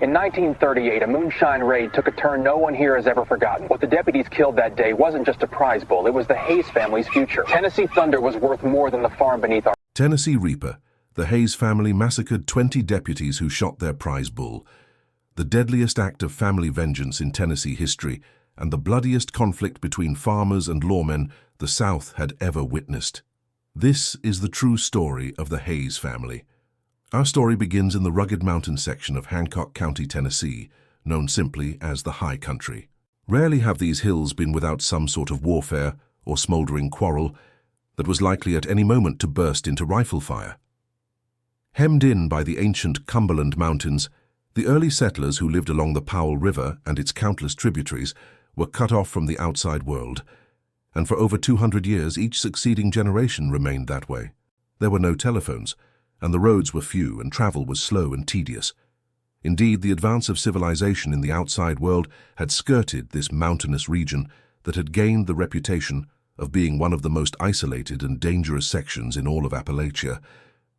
In 1938, a moonshine raid took a turn no one here has ever forgotten. What the deputies killed that day wasn't just a prize bull, it was the Hayes family's future. Tennessee Thunder was worth more than the farm beneath our... Tennessee Reaper. The Hayes family massacred 20 deputies who shot their prize bull. The deadliest act of family vengeance in Tennessee history, and the bloodiest conflict between farmers and lawmen the South had ever witnessed. This is the true story of the Hayes family. Our story begins in the rugged mountain section of Hancock County, Tennessee, known simply as the High Country. Rarely have these hills been without some sort of warfare or smoldering quarrel that was likely at any moment to burst into rifle fire. Hemmed in by the ancient Cumberland Mountains, the early settlers who lived along the Powell River and its countless tributaries were cut off from the outside world, and for over 200 years each succeeding generation remained that way. There were no telephones, and the roads were few and travel was slow and tedious. Indeed, the advance of civilization in the outside world had skirted this mountainous region that had gained the reputation of being one of the most isolated and dangerous sections in all of Appalachia.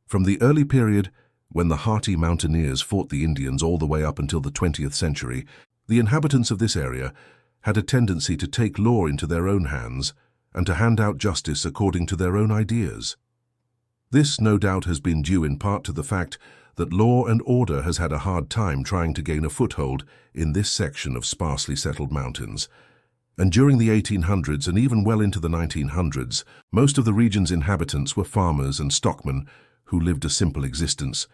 From the early period, when the hardy mountaineers fought the Indians all the way up until the 20th century, the inhabitants of this area had a tendency to take law into their own hands and to hand out justice according to their own ideas. This, no doubt, has been due in part to the fact that law and order has had a hard time trying to gain a foothold in this section of sparsely settled mountains. And during the 1800s and even well into the 1900s, most of the region's inhabitants were farmers and stockmen who lived a simple existence.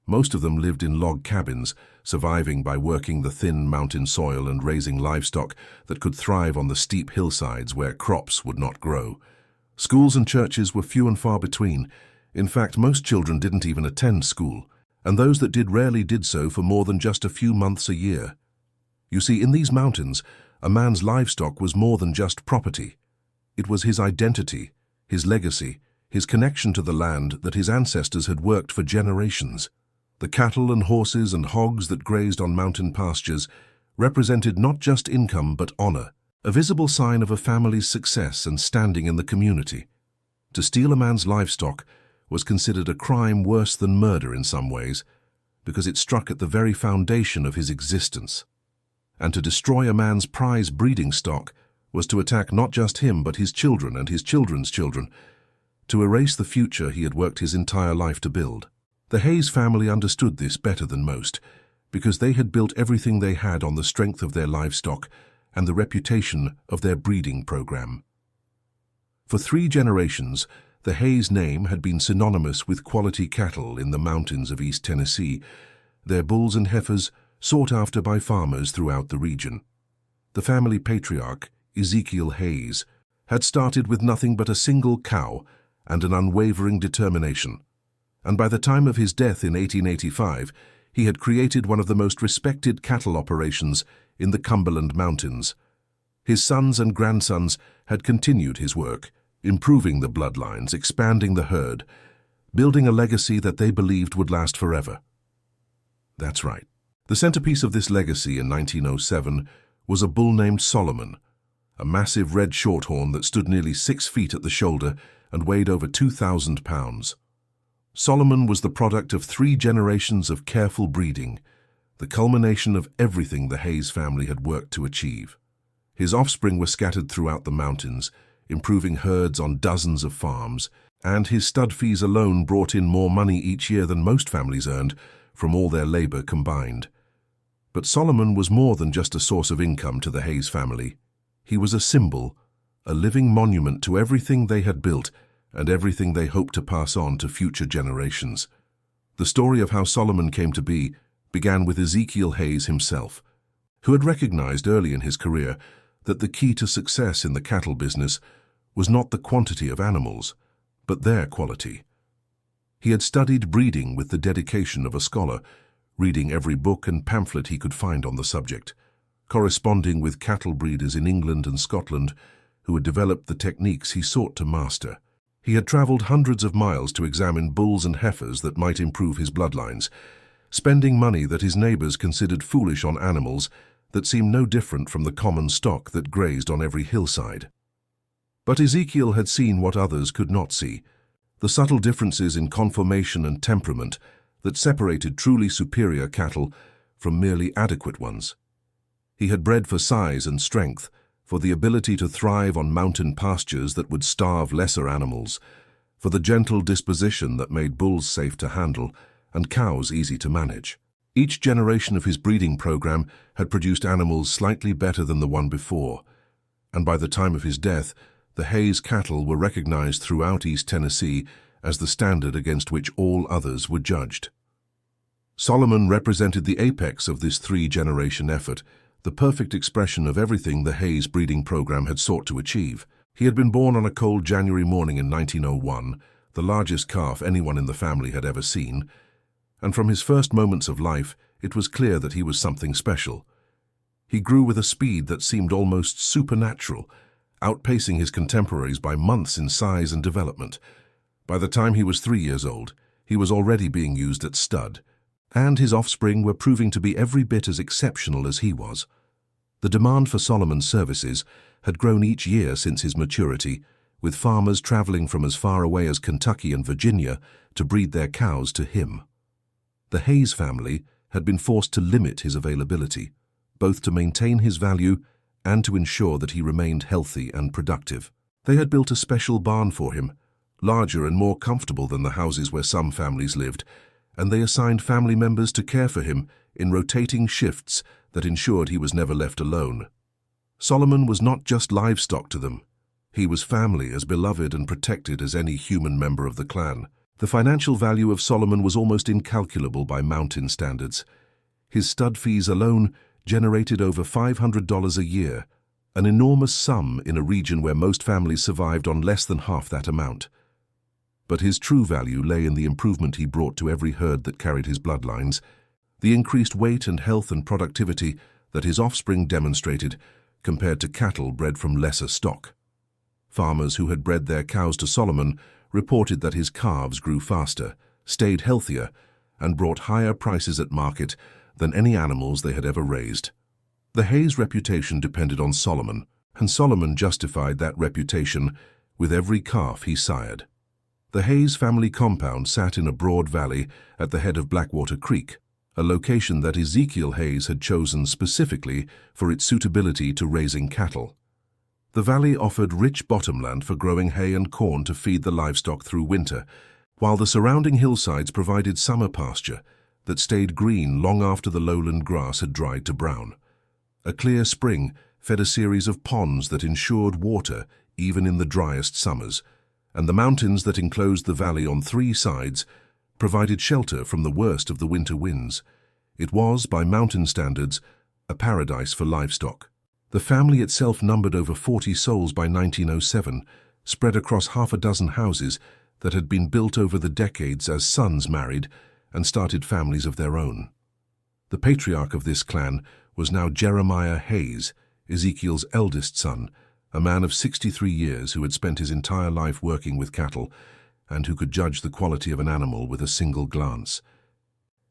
Most of them lived in log cabins, surviving by working the thin mountain soil and raising livestock that could thrive on the steep hillsides where crops would not grow. Schools and churches were few and far between. In fact, most children didn't even attend school, and those that did rarely did so for more than just a few months a year. You see, in these mountains, a man's livestock was more than just property. It was his identity, his legacy, his connection to the land that his ancestors had worked for generations. The cattle and horses and hogs that grazed on mountain pastures represented not just income but honor, a visible sign of a family's success and standing in the community. To steal a man's livestock was considered a crime worse than murder in some ways, because it struck at the very foundation of his existence. And to destroy a man's prize breeding stock was to attack not just him but his children and his children's children, to erase the future he had worked his entire life to build. The Hayes family understood this better than most, because they had built everything they had on the strength of their livestock and the reputation of their breeding program. For 3 generations, the Hayes name had been synonymous with quality cattle in the mountains of East Tennessee, their bulls and heifers sought after by farmers throughout the region. The family patriarch, Ezekiel Hayes, had started with nothing but a single cow and an unwavering determination, and by the time of his death in 1885, he had created one of the most respected cattle operations in the Cumberland Mountains. His sons and grandsons had continued his work, improving the bloodlines, expanding the herd, building a legacy that they believed would last forever. That's right. The centerpiece of this legacy in 1907 was a bull named Solomon, a massive red shorthorn that stood nearly 6 feet at the shoulder and weighed over 2,000 pounds. Solomon was the product of 3 generations of careful breeding, the culmination of everything the Hayes family had worked to achieve. His offspring were scattered throughout the mountains, improving herds on dozens of farms, and his stud fees alone brought in more money each year than most families earned from all their labor combined. But Solomon was more than just a source of income to the Hayes family. He was a symbol, a living monument to everything they had built and everything they hoped to pass on to future generations. The story of how Solomon came to be began with Ezekiel Hayes himself, who had recognized early in his career that the key to success in the cattle business was not the quantity of animals, but their quality. He had studied breeding with the dedication of a scholar, reading every book and pamphlet he could find on the subject, corresponding with cattle breeders in England and Scotland who had developed the techniques he sought to master. He had traveled hundreds of miles to examine bulls and heifers that might improve his bloodlines, spending money that his neighbors considered foolish on animals that seemed no different from the common stock that grazed on every hillside. But Ezekiel had seen what others could not see, the subtle differences in conformation and temperament that separated truly superior cattle from merely adequate ones. He had bred for size and strength, for the ability to thrive on mountain pastures that would starve lesser animals, for the gentle disposition that made bulls safe to handle and cows easy to manage. Each generation of his breeding program had produced animals slightly better than the one before, and by the time of his death, the Hayes cattle were recognized throughout East Tennessee as the standard against which all others were judged. Solomon represented the apex of this three-generation effort, the perfect expression of everything the Hayes breeding program had sought to achieve. He had been born on a cold January morning in 1901, the largest calf anyone in the family had ever seen, and from his first moments of life, it was clear that he was something special. He grew with a speed that seemed almost supernatural, outpacing his contemporaries by months in size and development. By the time he was 3 years old, he was already being used at stud, and his offspring were proving to be every bit as exceptional as he was. The demand for Solomon's services had grown each year since his maturity, with farmers traveling from as far away as Kentucky and Virginia to breed their cows to him. The Hayes family had been forced to limit his availability, both to maintain his value and to ensure that he remained healthy and productive. They had built a special barn for him, larger and more comfortable than the houses where some families lived, and they assigned family members to care for him in rotating shifts that ensured he was never left alone. Solomon was not just livestock to them. He was family, as beloved and protected as any human member of the clan. The financial value of Solomon was almost incalculable by mountain standards. His stud fees alone generated over $500 a year, an enormous sum in a region where most families survived on less than half that amount. But his true value lay in the improvement he brought to every herd that carried his bloodlines, the increased weight and health and productivity that his offspring demonstrated compared to cattle bred from lesser stock. Farmers who had bred their cows to Solomon reported that his calves grew faster, stayed healthier, and brought higher prices at market than any animals they had ever raised. The Hayes reputation depended on Solomon, and Solomon justified that reputation with every calf he sired. The Hayes family compound sat in a broad valley at the head of Blackwater Creek, a location that Ezekiel Hayes had chosen specifically for its suitability to raising cattle. The valley offered rich bottomland for growing hay and corn to feed the livestock through winter, while the surrounding hillsides provided summer pasture that stayed green long after the lowland grass had dried to brown. A clear spring fed a series of ponds that ensured water even in the driest summers, and the mountains that enclosed the valley on 3 sides provided shelter from the worst of the winter winds. It was, by mountain standards, a paradise for livestock. The family itself numbered over 40 souls by 1907, spread across half a dozen houses that had been built over the decades as sons married and started families of their own. The patriarch of this clan was now Jeremiah Hayes, Ezekiel's eldest son, a man of 63 years who had spent his entire life working with cattle and who could judge the quality of an animal with a single glance.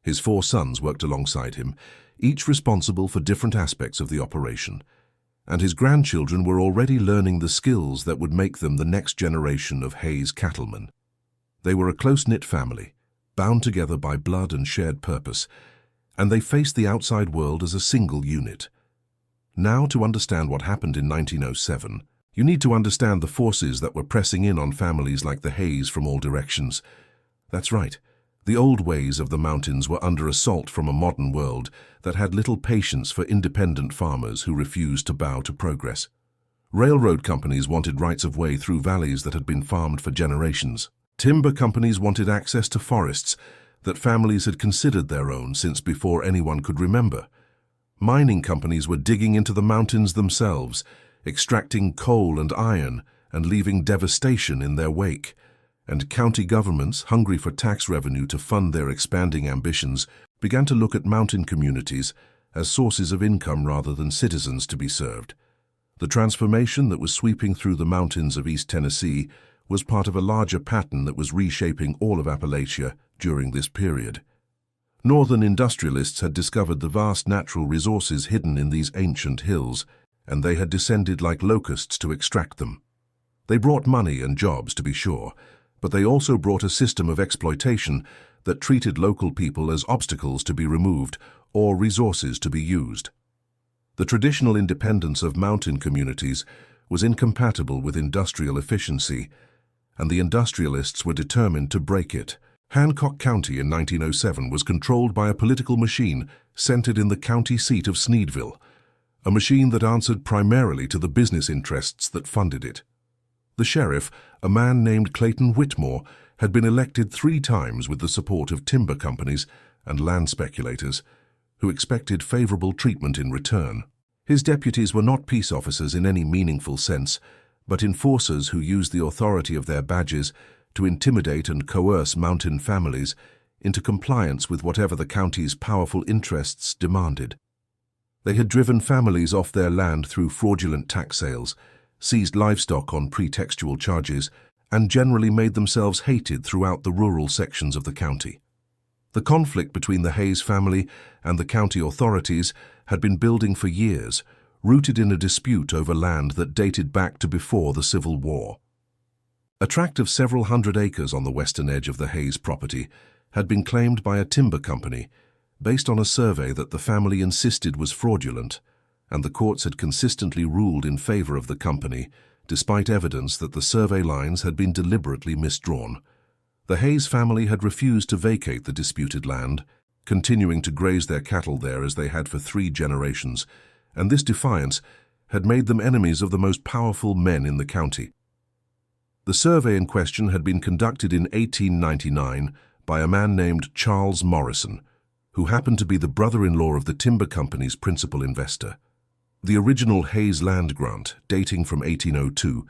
His 4 sons worked alongside him, each responsible for different aspects of the operation, and his grandchildren were already learning the skills that would make them the next generation of Hayes cattlemen. They were a close-knit family, bound together by blood and shared purpose, and they faced the outside world as a single unit. Now, to understand what happened in 1907, you need to understand the forces that were pressing in on families like the Hayes from all directions. That's right. The old ways of the mountains were under assault from a modern world that had little patience for independent farmers who refused to bow to progress. Railroad companies wanted rights of way through valleys that had been farmed for generations. Timber companies wanted access to forests that families had considered their own since before anyone could remember. Mining companies were digging into the mountains themselves, extracting coal and iron and leaving devastation in their wake. And county governments, hungry for tax revenue to fund their expanding ambitions, began to look at mountain communities as sources of income rather than citizens to be served. The transformation that was sweeping through the mountains of East Tennessee was part of a larger pattern that was reshaping all of Appalachia during this period. Northern industrialists had discovered the vast natural resources hidden in these ancient hills, and they had descended like locusts to extract them. They brought money and jobs, to be sure, but they also brought a system of exploitation that treated local people as obstacles to be removed or resources to be used. The traditional independence of mountain communities was incompatible with industrial efficiency, and the industrialists were determined to break it. Hancock County in 1907 was controlled by a political machine centered in the county seat of Sneedville, a machine that answered primarily to the business interests that funded it. The sheriff, a man named Clayton Whitmore, had been elected 3 times with the support of timber companies and land speculators, who expected favorable treatment in return. His deputies were not peace officers in any meaningful sense, but enforcers who used the authority of their badges to intimidate and coerce mountain families into compliance with whatever the county's powerful interests demanded. They had driven families off their land through fraudulent tax sales, seized livestock on pretextual charges, and generally made themselves hated throughout the rural sections of the county. The conflict between the Hayes family and the county authorities had been building for years, rooted in a dispute over land that dated back to before the Civil War. A tract of several hundred acres on the western edge of the Hayes property had been claimed by a timber company based on a survey that the family insisted was fraudulent, and the courts had consistently ruled in favor of the company, despite evidence that the survey lines had been deliberately misdrawn. The Hayes family had refused to vacate the disputed land, continuing to graze their cattle there as they had for 3 generations, and this defiance had made them enemies of the most powerful men in the county. The survey in question had been conducted in 1899 by a man named Charles Morrison, who happened to be the brother-in-law of the timber company's principal investor. The original Hayes land grant, dating from 1802,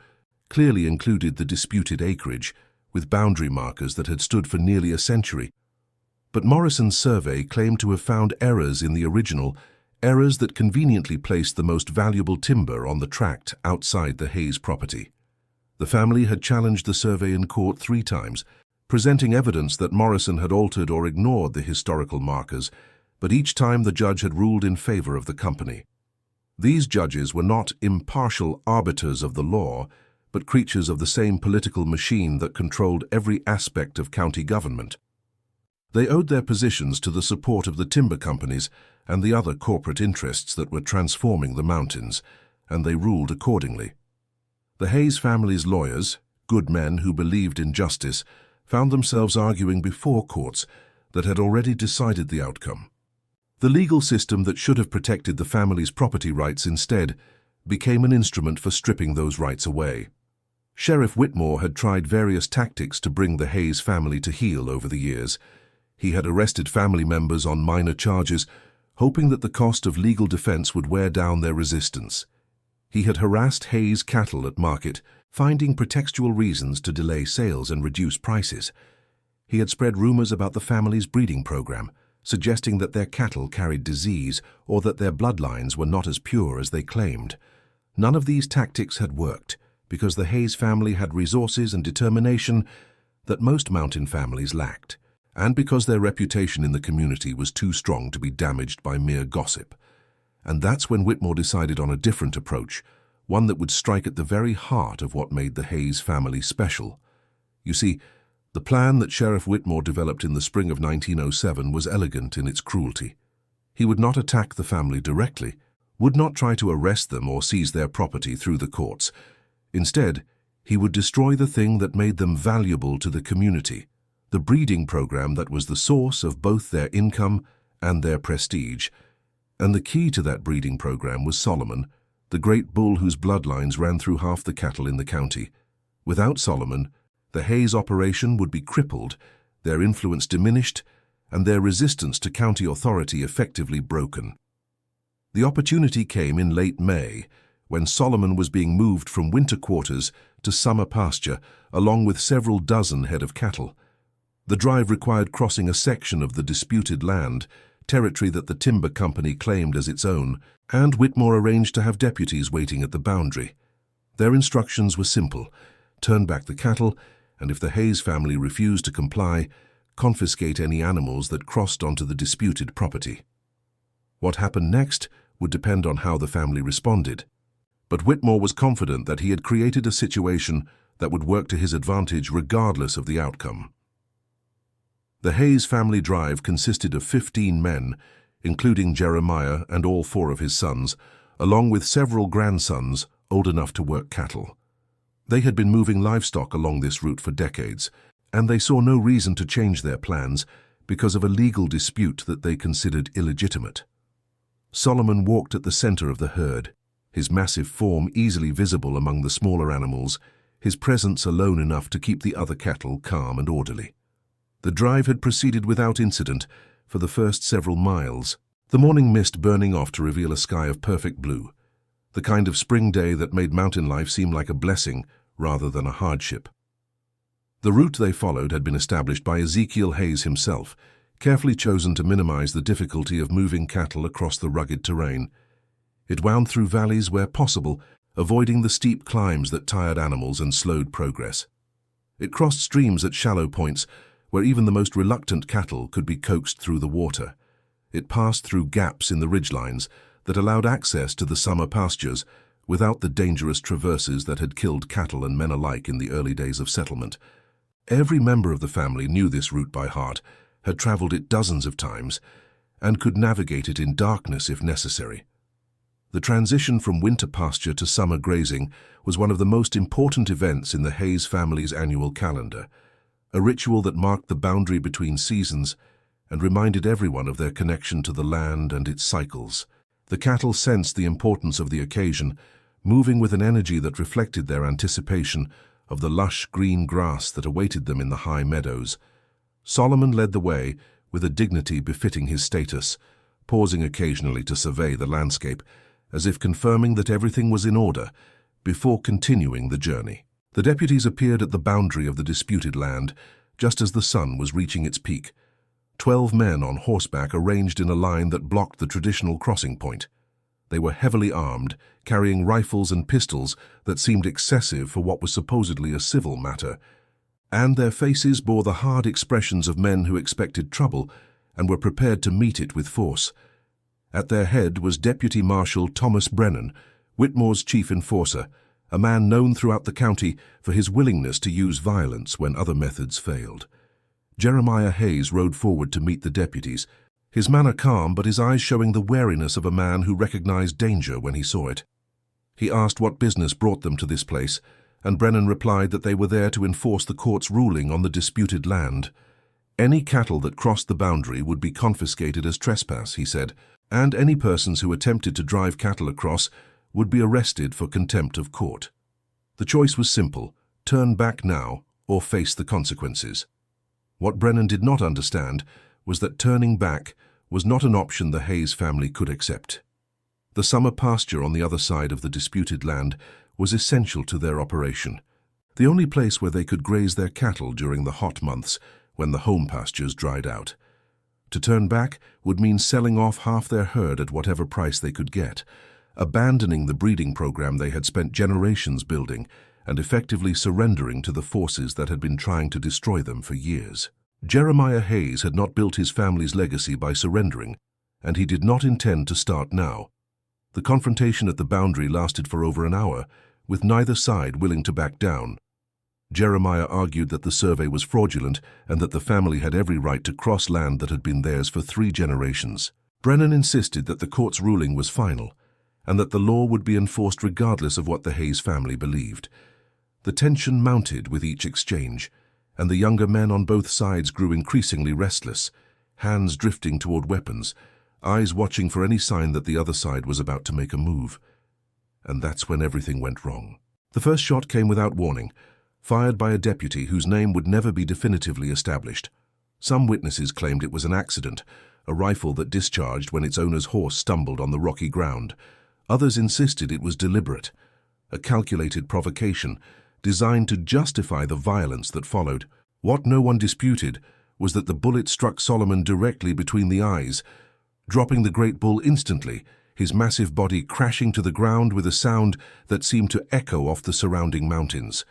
clearly included the disputed acreage, with boundary markers that had stood for nearly a century. But Morrison's survey claimed to have found errors in the original, errors that conveniently placed the most valuable timber on the tract outside the Hayes property. The family had challenged the survey in court 3 times, presenting evidence that Morrison had altered or ignored the historical markers, but each time the judge had ruled in favor of the company. These judges were not impartial arbiters of the law, but creatures of the same political machine that controlled every aspect of county government. They owed their positions to the support of the timber companies and the other corporate interests that were transforming the mountains, and they ruled accordingly. The Hayes family's lawyers, good men who believed in justice, found themselves arguing before courts that had already decided the outcome. The legal system that should have protected the family's property rights instead became an instrument for stripping those rights away. Sheriff Whitmore had tried various tactics to bring the Hayes family to heel over the years. He had arrested family members on minor charges, hoping that the cost of legal defense would wear down their resistance. He had harassed Hayes cattle at market, finding pretextual reasons to delay sales and reduce prices. He had spread rumors about the family's breeding program, suggesting that their cattle carried disease or that their bloodlines were not as pure as they claimed. None of these tactics had worked, because the Hayes family had resources and determination that most mountain families lacked, and because their reputation in the community was too strong to be damaged by mere gossip. And that's when Whitmore decided on a different approach, one that would strike at the very heart of what made the Hayes family special. You see, the plan that Sheriff Whitmore developed in the spring of 1907 was elegant in its cruelty. He would not attack the family directly, would not try to arrest them or seize their property through the courts. Instead, he would destroy the thing that made them valuable to the community, the breeding program that was the source of both their income and their prestige. And the key to that breeding program was Solomon, the great bull whose bloodlines ran through half the cattle in the county. Without Solomon, the Hayes operation would be crippled, their influence diminished, and their resistance to county authority effectively broken. The opportunity came in late May, when Solomon was being moved from winter quarters to summer pasture, along with several dozen head of cattle. The drive required crossing a section of the disputed land, territory that the timber company claimed as its own, and Whitmore arranged to have deputies waiting at the boundary. Their instructions were simple: turn back the cattle, and if the Hayes family refused to comply, confiscate any animals that crossed onto the disputed property. What happened next would depend on how the family responded, but Whitmore was confident that he had created a situation that would work to his advantage regardless of the outcome. The Hayes family drive consisted of 15 men, including Jeremiah and all 4 of his sons, along with several grandsons old enough to work cattle. They had been moving livestock along this route for decades, and they saw no reason to change their plans because of a legal dispute that they considered illegitimate. Solomon walked at the center of the herd, his massive form easily visible among the smaller animals, his presence alone enough to keep the other cattle calm and orderly. The drive had proceeded without incident for the first several miles, the morning mist burning off to reveal a sky of perfect blue, the kind of spring day that made mountain life seem like a blessing rather than a hardship. The route they followed had been established by Ezekiel Hayes himself, carefully chosen to minimize the difficulty of moving cattle across the rugged terrain. It wound through valleys where possible, avoiding the steep climbs that tired animals and slowed progress. It crossed streams at shallow points where even the most reluctant cattle could be coaxed through the water. It passed through gaps in the ridgelines that allowed access to the summer pastures without the dangerous traverses that had killed cattle and men alike in the early days of settlement. Every member of the family knew this route by heart, had traveled it dozens of times, and could navigate it in darkness if necessary. The transition from winter pasture to summer grazing was one of the most important events in the Hayes family's annual calendar, a ritual that marked the boundary between seasons and reminded everyone of their connection to the land and its cycles. The cattle sensed the importance of the occasion, moving with an energy that reflected their anticipation of the lush green grass that awaited them in the high meadows. Solomon led the way with a dignity befitting his status, pausing occasionally to survey the landscape, as if confirming that everything was in order before continuing the journey. The deputies appeared at the boundary of the disputed land, just as the sun was reaching its peak. 12 men on horseback arranged in a line that blocked the traditional crossing point. They were heavily armed, carrying rifles and pistols that seemed excessive for what was supposedly a civil matter, and their faces bore the hard expressions of men who expected trouble and were prepared to meet it with force. At their head was Deputy Marshal Thomas Brennan, Whitmore's chief enforcer, a man known throughout the county for his willingness to use violence when other methods failed. Jeremiah Hayes rode forward to meet the deputies, his manner calm but his eyes showing the wariness of a man who recognized danger when he saw it. He asked what business brought them to this place, and Brennan replied that they were there to enforce the court's ruling on the disputed land. Any cattle that crossed the boundary would be confiscated as trespass, he said, and any persons who attempted to drive cattle across would be arrested for contempt of court. The choice was simple: turn back now or face the consequences. What Brennan did not understand was that turning back was not an option the Hayes family could accept. The summer pasture on the other side of the disputed land was essential to their operation, the only place where they could graze their cattle during the hot months when the home pastures dried out. To turn back would mean selling off half their herd at whatever price they could get, abandoning the breeding program they had spent generations building, and effectively surrendering to the forces that had been trying to destroy them for years. Jeremiah Hayes had not built his family's legacy by surrendering, and he did not intend to start now. The confrontation at the boundary lasted for over an hour, with neither side willing to back down. Jeremiah argued that the survey was fraudulent and that the family had every right to cross land that had been theirs for 3 generations. Brennan insisted that the court's ruling was final, and that the law would be enforced regardless of what the Hayes family believed. The tension mounted with each exchange, and the younger men on both sides grew increasingly restless, hands drifting toward weapons, eyes watching for any sign that the other side was about to make a move. And that's when everything went wrong. The first shot came without warning, fired by a deputy whose name would never be definitively established. Some witnesses claimed it was an accident, a rifle that discharged when its owner's horse stumbled on the rocky ground. Others insisted it was deliberate, a calculated provocation designed to justify the violence that followed. What no one disputed was that the bullet struck Solomon directly between the eyes, dropping the great bull instantly, his massive body crashing to the ground with a sound that seemed to echo off the surrounding mountains.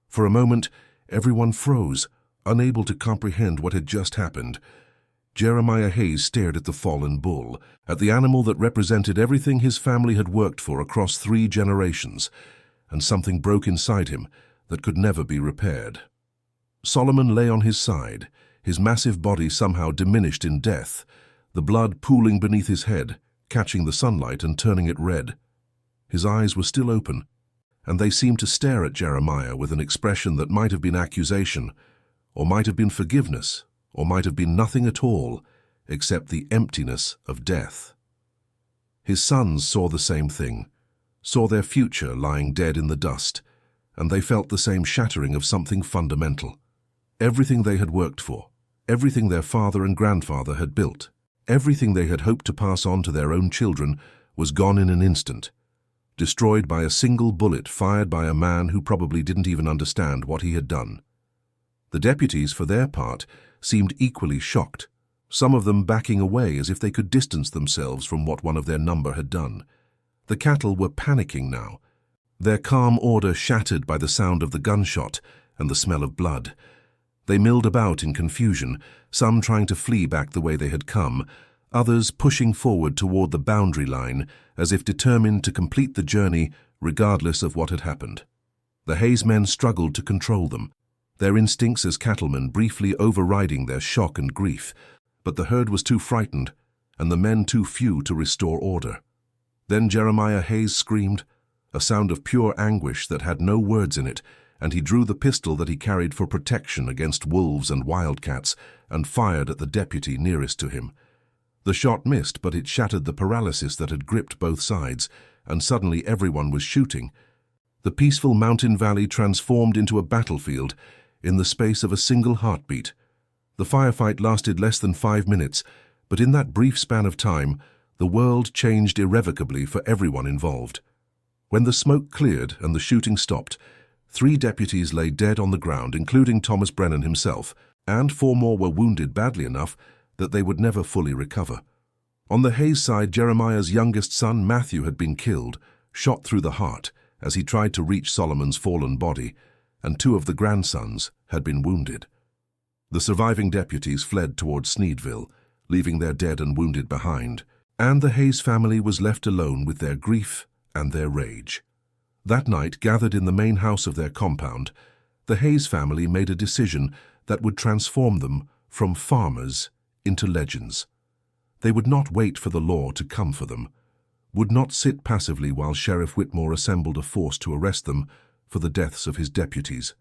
For a moment, everyone froze, unable to comprehend what had just happened. Jeremiah Hayes stared at the fallen bull, at the animal that represented everything his family had worked for across 3 generations, and something broke inside him that could never be repaired. Solomon lay on his side, his massive body somehow diminished in death, the blood pooling beneath his head, catching the sunlight and turning it red. His eyes were still open, and they seemed to stare at Jeremiah with an expression that might have been accusation, or might have been forgiveness, or might have been nothing at all, except the emptiness of death. His sons saw the same thing, saw their future lying dead in the dust, and they felt the same shattering of something fundamental. Everything they had worked for, everything their father and grandfather had built, everything they had hoped to pass on to their own children was gone in an instant, destroyed by a single bullet fired by a man who probably didn't even understand what he had done. The deputies, for their part, seemed equally shocked, some of them backing away as if they could distance themselves from what one of their number had done. The cattle were panicking now, their calm order shattered by the sound of the gunshot and the smell of blood. They milled about in confusion, some trying to flee back the way they had come, others pushing forward toward the boundary line as if determined to complete the journey regardless of what had happened. The Hayes men struggled to control them, their instincts as cattlemen briefly overriding their shock and grief, but the herd was too frightened and the men too few to restore order. Then Jeremiah Hayes screamed, a sound of pure anguish that had no words in it, and he drew the pistol that he carried for protection against wolves and wildcats and fired at the deputy nearest to him. The shot missed, but it shattered the paralysis that had gripped both sides, and suddenly everyone was shooting. The peaceful mountain valley transformed into a battlefield in the space of a single heartbeat. The firefight lasted less than 5 minutes, but in that brief span of time, the world changed irrevocably for everyone involved. When the smoke cleared and the shooting stopped, 3 deputies lay dead on the ground, including Thomas Brennan himself, and 4 more were wounded badly enough that they would never fully recover. On the Hayes side, Jeremiah's youngest son, Matthew, had been killed, shot through the heart, as he tried to reach Solomon's fallen body, and 2 of the grandsons had been wounded. The surviving deputies fled towards Sneedville, leaving their dead and wounded behind, and the Hayes family was left alone with their grief and their rage. That night, gathered in the main house of their compound, the Hayes family made a decision that would transform them from farmers into legends. They would not wait for the law to come for them, would not sit passively while Sheriff Whitmore assembled a force to arrest them for the deaths of his deputies.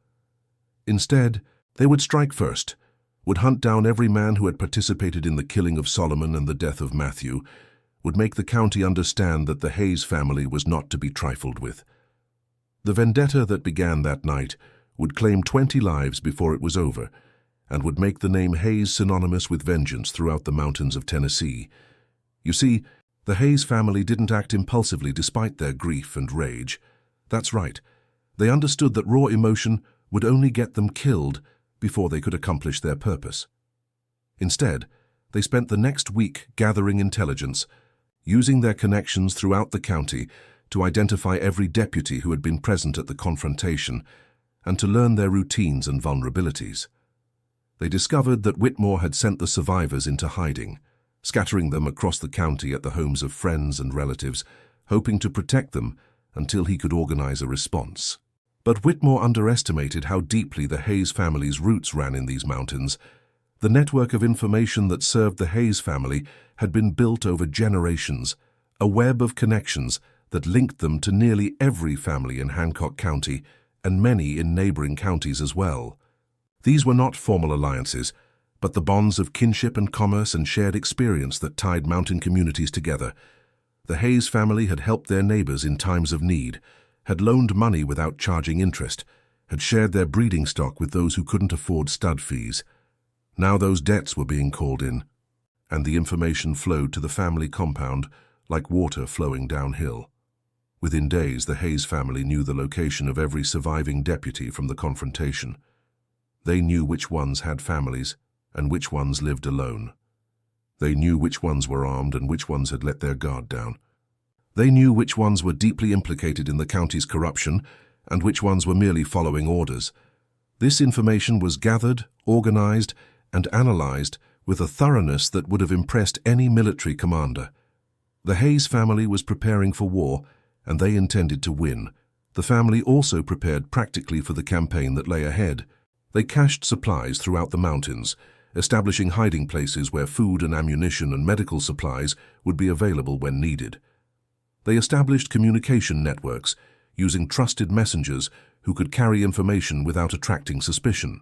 Instead, they would strike first, would hunt down every man who had participated in the killing of Solomon and the death of Matthew, would make the county understand that the Hayes family was not to be trifled with. The vendetta that began that night would claim 20 lives before it was over, and would make the name Hayes synonymous with vengeance throughout the mountains of Tennessee. You see, the Hayes family didn't act impulsively despite their grief and rage. That's right. They understood that raw emotion would only get them killed before they could accomplish their purpose. Instead, they spent the next week gathering intelligence, using their connections throughout the county to identify every deputy who had been present at the confrontation and to learn their routines and vulnerabilities. They discovered that Whitmore had sent the survivors into hiding, scattering them across the county at the homes of friends and relatives, hoping to protect them until he could organize a response. But Whitmore underestimated how deeply the Hayes family's roots ran in these mountains. The network of information that served the Hayes family had been built over generations, a web of connections that linked them to nearly every family in Hancock County and many in neighboring counties as well. These were not formal alliances, but the bonds of kinship and commerce and shared experience that tied mountain communities together. The Hayes family had helped their neighbors in times of need, had loaned money without charging interest, had shared their breeding stock with those who couldn't afford stud fees. Now those debts were being called in, and the information flowed to the family compound like water flowing downhill. Within days, the Hayes family knew the location of every surviving deputy from the confrontation. They knew which ones had families and which ones lived alone. They knew which ones were armed and which ones had let their guard down. They knew which ones were deeply implicated in the county's corruption and which ones were merely following orders. This information was gathered, organized, and analyzed with a thoroughness that would have impressed any military commander. The Hayes family was preparing for war, and they intended to win. The family also prepared practically for the campaign that lay ahead. They cached supplies throughout the mountains, establishing hiding places where food and ammunition and medical supplies would be available when needed. They established communication networks, using trusted messengers who could carry information without attracting suspicion.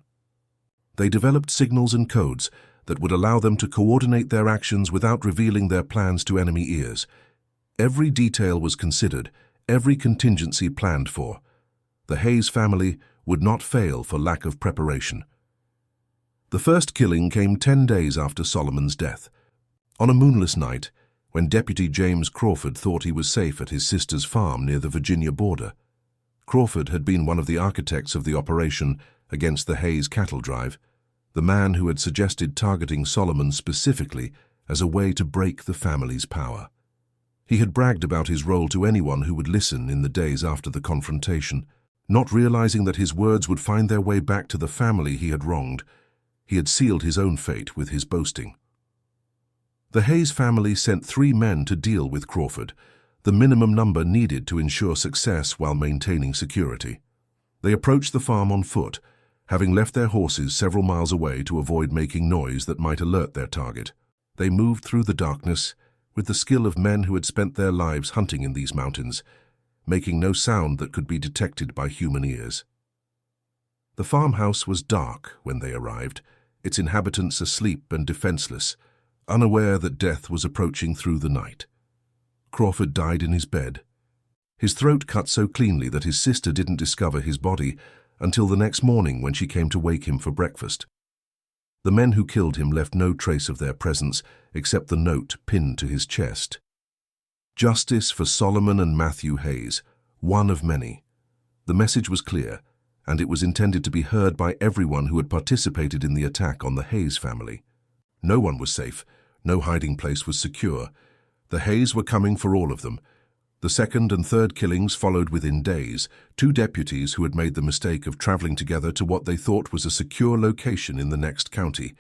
They developed signals and codes that would allow them to coordinate their actions without revealing their plans to enemy ears. Every detail was considered, every contingency planned for. The Hayes family would not fail for lack of preparation. The first killing came 10 days after Solomon's death. On a moonless night, when Deputy James Crawford thought he was safe at his sister's farm near the Virginia border. Crawford had been one of the architects of the operation against the Hayes cattle drive, the man who had suggested targeting Solomon specifically as a way to break the family's power. He had bragged about his role to anyone who would listen in the days after the confrontation, not realizing that his words would find their way back to the family he had wronged. He had sealed his own fate with his boasting. The Hayes family sent 3 men to deal with Crawford, the minimum number needed to ensure success while maintaining security. They approached the farm on foot, having left their horses several miles away to avoid making noise that might alert their target. They moved through the darkness with the skill of men who had spent their lives hunting in these mountains, making no sound that could be detected by human ears. The farmhouse was dark when they arrived, its inhabitants asleep and defenseless, unaware that death was approaching through the night. Crawford died in his bed, his throat cut so cleanly that his sister didn't discover his body until the next morning when she came to wake him for breakfast. The men who killed him left no trace of their presence except the note pinned to his chest. Justice for Solomon and Matthew Hayes, one of many. The message was clear, and it was intended to be heard by everyone who had participated in the attack on the Hayes family. No one was safe, no hiding place was secure. The Hayes were coming for all of them. The second and third killings followed within days, 2 deputies who had made the mistake of traveling together to what they thought was a secure location in the next county.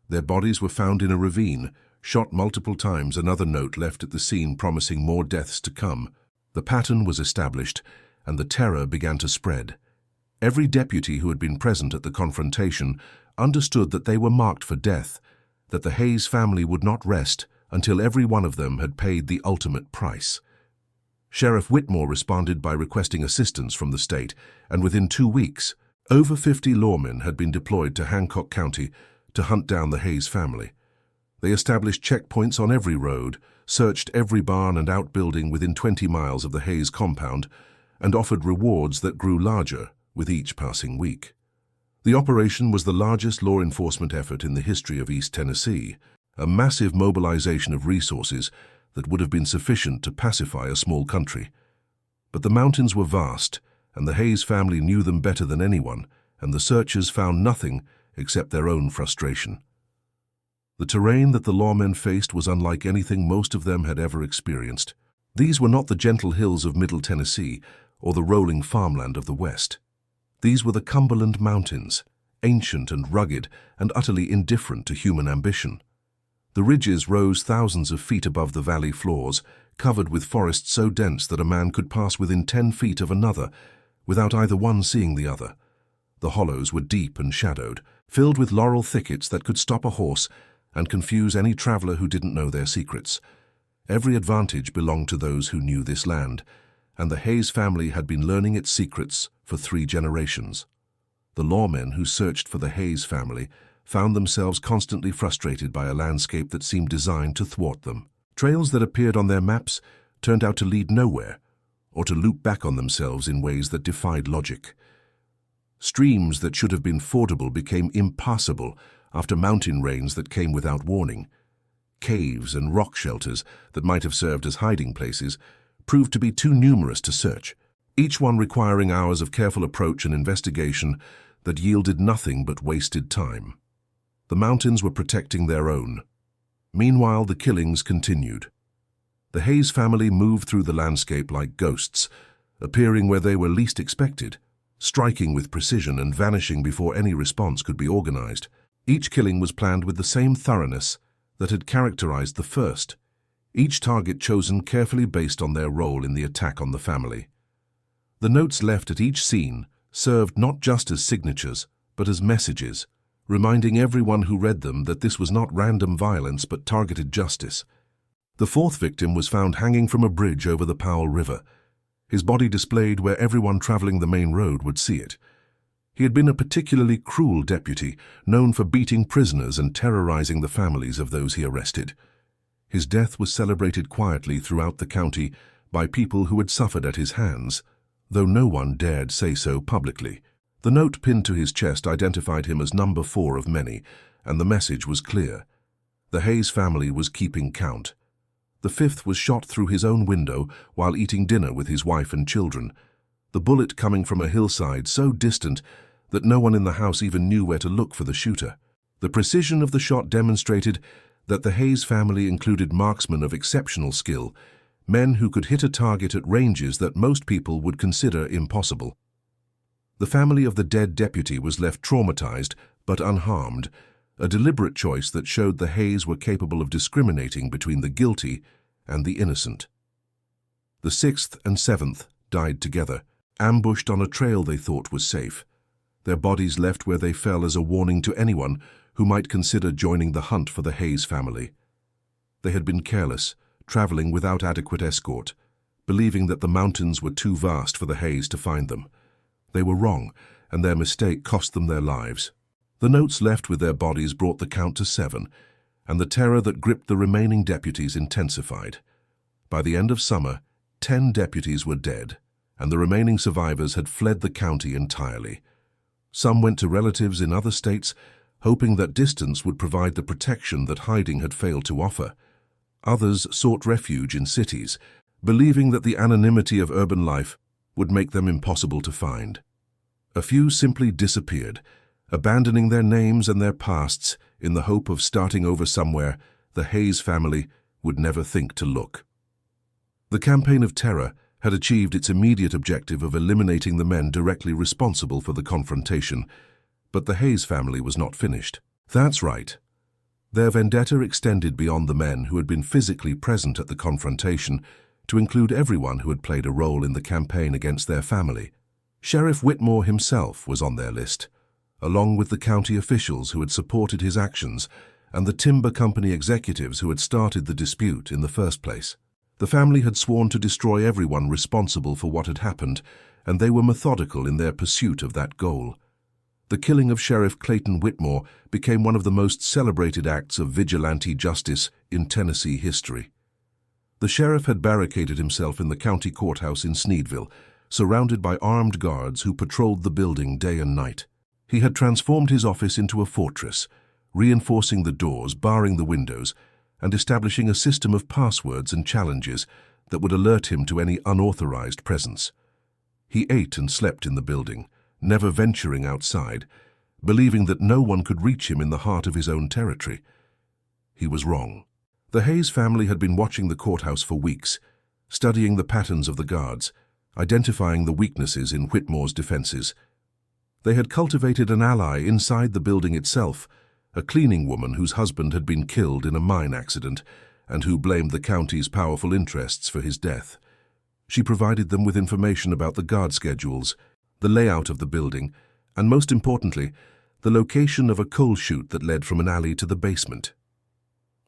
Their bodies were found in a ravine, shot multiple times, another note left at the scene promising more deaths to come. The pattern was established, and the terror began to spread. Every deputy who had been present at the confrontation understood that they were marked for death, that the Hayes family would not rest until every one of them had paid the ultimate price. Sheriff Whitmore responded by requesting assistance from the state, and within 2 weeks, over 50 lawmen had been deployed to Hancock County to hunt down the Hayes family. They established checkpoints on every road, searched every barn and outbuilding within 20 miles of the Hayes compound, and offered rewards that grew larger with each passing week. The operation was the largest law enforcement effort in the history of East Tennessee, a massive mobilization of resources that would have been sufficient to pacify a small country. But the mountains were vast, and the Hayes family knew them better than anyone, and the searchers found nothing except their own frustration. The terrain that the lawmen faced was unlike anything most of them had ever experienced. These were not the gentle hills of Middle Tennessee or the rolling farmland of the West. These were the Cumberland Mountains, ancient and rugged and utterly indifferent to human ambition. The ridges rose thousands of feet above the valley floors, covered with forest so dense that a man could pass within 10 feet of another without either one seeing the other. The hollows were deep and shadowed, filled with laurel thickets that could stop a horse and confuse any traveler who didn't know their secrets. Every advantage belonged to those who knew this land, and the Hayes family had been learning its secrets for 3 generations. The lawmen who searched for the Hayes family found themselves constantly frustrated by a landscape that seemed designed to thwart them. Trails that appeared on their maps turned out to lead nowhere, or to loop back on themselves in ways that defied logic. Streams that should have been fordable became impassable after mountain rains that came without warning. Caves and rock shelters that might have served as hiding places proved to be too numerous to search, each one requiring hours of careful approach and investigation that yielded nothing but wasted time. The mountains were protecting their own. Meanwhile, the killings continued. The Hayes family moved through the landscape like ghosts, appearing where they were least expected, striking with precision and vanishing before any response could be organized. Each killing was planned with the same thoroughness that had characterized the first, each target chosen carefully based on their role in the attack on the family. The notes left at each scene served not just as signatures, but as messages, reminding everyone who read them that this was not random violence but targeted justice. The fourth victim was found hanging from a bridge over the Powell River, his body displayed where everyone traveling the main road would see it. He had been a particularly cruel deputy, known for beating prisoners and terrorizing the families of those he arrested. His death was celebrated quietly throughout the county by people who had suffered at his hands, though no one dared say so publicly. The note pinned to his chest identified him as number 4 of many, and the message was clear. The Hayes family was keeping count. The fifth was shot through his own window while eating dinner with his wife and children, the bullet coming from a hillside so distant that no one in the house even knew where to look for the shooter. The precision of the shot demonstrated that the Hayes family included marksmen of exceptional skill, men who could hit a target at ranges that most people would consider impossible. The family of the dead deputy was left traumatized but unharmed, a deliberate choice that showed the Hayes were capable of discriminating between the guilty and the innocent. The sixth and seventh died together, ambushed on a trail they thought was safe, their bodies left where they fell as a warning to anyone who might consider joining the hunt for the Hayes family. They had been careless, traveling without adequate escort, believing that the mountains were too vast for the Hayes to find them. They were wrong, and their mistake cost them their lives. The notes left with their bodies brought the count to 7, and the terror that gripped the remaining deputies intensified. By the end of summer, 10 deputies were dead, and the remaining survivors had fled the county entirely. Some went to relatives in other states, hoping that distance would provide the protection that hiding had failed to offer. Others sought refuge in cities, believing that the anonymity of urban life would make them impossible to find. A few simply disappeared, abandoning their names and their pasts in the hope of starting over somewhere the Hayes family would never think to look. The campaign of terror had achieved its immediate objective of eliminating the men directly responsible for the confrontation, but the Hayes family was not finished. That's right. Their vendetta extended beyond the men who had been physically present at the confrontation to include everyone who had played a role in the campaign against their family. Sheriff Whitmore himself was on their list, along with the county officials who had supported his actions and the timber company executives who had started the dispute in the first place. The family had sworn to destroy everyone responsible for what had happened, and they were methodical in their pursuit of that goal. The killing of Sheriff Clayton Whitmore became one of the most celebrated acts of vigilante justice in Tennessee history. The sheriff had barricaded himself in the county courthouse in Sneedville, surrounded by armed guards who patrolled the building day and night. He had transformed his office into a fortress, reinforcing the doors, barring the windows, and establishing a system of passwords and challenges that would alert him to any unauthorized presence. He ate and slept in the building, never venturing outside, believing that no one could reach him in the heart of his own territory. He was wrong. The Hayes family had been watching the courthouse for weeks, studying the patterns of the guards, identifying the weaknesses in Whitmore's defenses. They had cultivated an ally inside the building itself, a cleaning woman whose husband had been killed in a mine accident and who blamed the county's powerful interests for his death. She provided them with information about the guard schedules, the layout of the building, and most importantly, the location of a coal chute that led from an alley to the basement.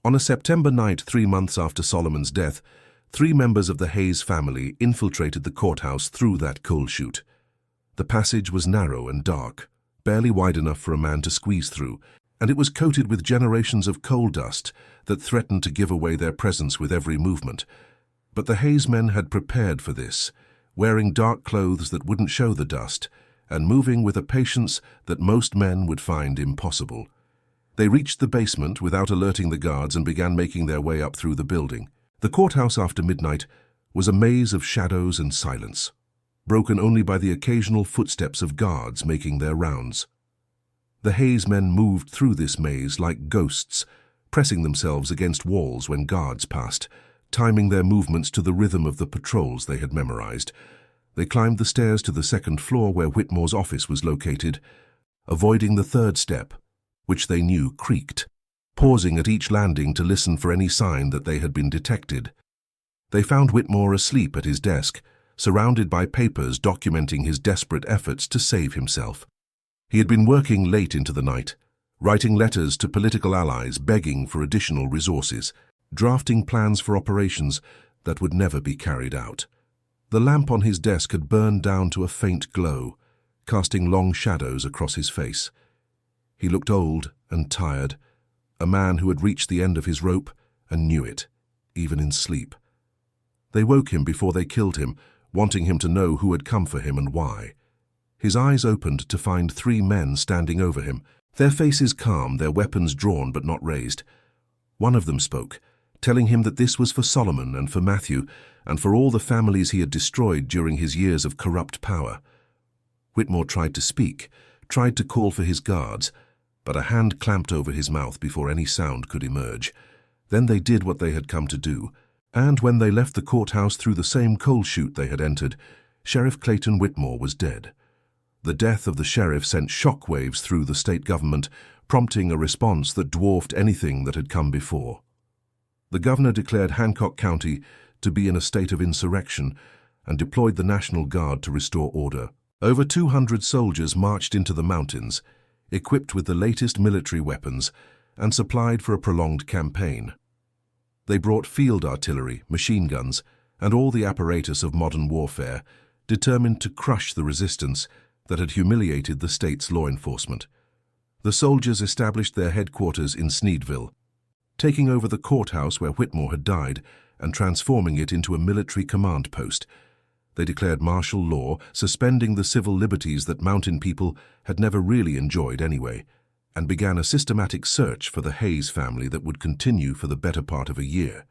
On a September night 3 months after Solomon's death, 3 members of the Hayes family infiltrated the courthouse through that coal chute. The passage was narrow and dark, barely wide enough for a man to squeeze through, and it was coated with generations of coal dust that threatened to give away their presence with every movement. But the Hayes men had prepared for this, wearing dark clothes that wouldn't show the dust, and moving with a patience that most men would find impossible. They reached the basement without alerting the guards and began making their way up through the building. The courthouse after midnight was a maze of shadows and silence, broken only by the occasional footsteps of guards making their rounds. The Hayes men moved through this maze like ghosts, pressing themselves against walls when guards passed, timing their movements to the rhythm of the patrols they had memorized. They climbed the stairs to the 2nd floor where Whitmore's office was located, avoiding the 3rd step, which they knew creaked, pausing at each landing to listen for any sign that they had been detected. They found Whitmore asleep at his desk, surrounded by papers documenting his desperate efforts to save himself. He had been working late into the night, writing letters to political allies begging for additional resources, drafting plans for operations that would never be carried out. The lamp on his desk had burned down to a faint glow, casting long shadows across his face. He looked old and tired, a man who had reached the end of his rope and knew it, even in sleep. They woke him before they killed him, wanting him to know who had come for him and why. His eyes opened to find 3 men standing over him, their faces calm, their weapons drawn but not raised. One of them spoke, telling him that this was for Solomon and for Matthew and for all the families he had destroyed during his years of corrupt power. Whitmore tried to speak, tried to call for his guards, but a hand clamped over his mouth before any sound could emerge. Then they did what they had come to do, and when they left the courthouse through the same coal chute they had entered, Sheriff Clayton Whitmore was dead. The death of the sheriff sent shockwaves through the state government, prompting a response that dwarfed anything that had come before. The governor declared Hancock County to be in a state of insurrection and deployed the National Guard to restore order. Over 200 soldiers marched into the mountains, equipped with the latest military weapons and supplied for a prolonged campaign. They brought field artillery, machine guns, and all the apparatus of modern warfare, determined to crush the resistance that had humiliated the state's law enforcement. The soldiers established their headquarters in Sneedville, taking over the courthouse where Whitmore had died and transforming it into a military command post. They declared martial law, suspending the civil liberties that mountain people had never really enjoyed anyway, and began a systematic search for the Hayes family that would continue for the better part of a year.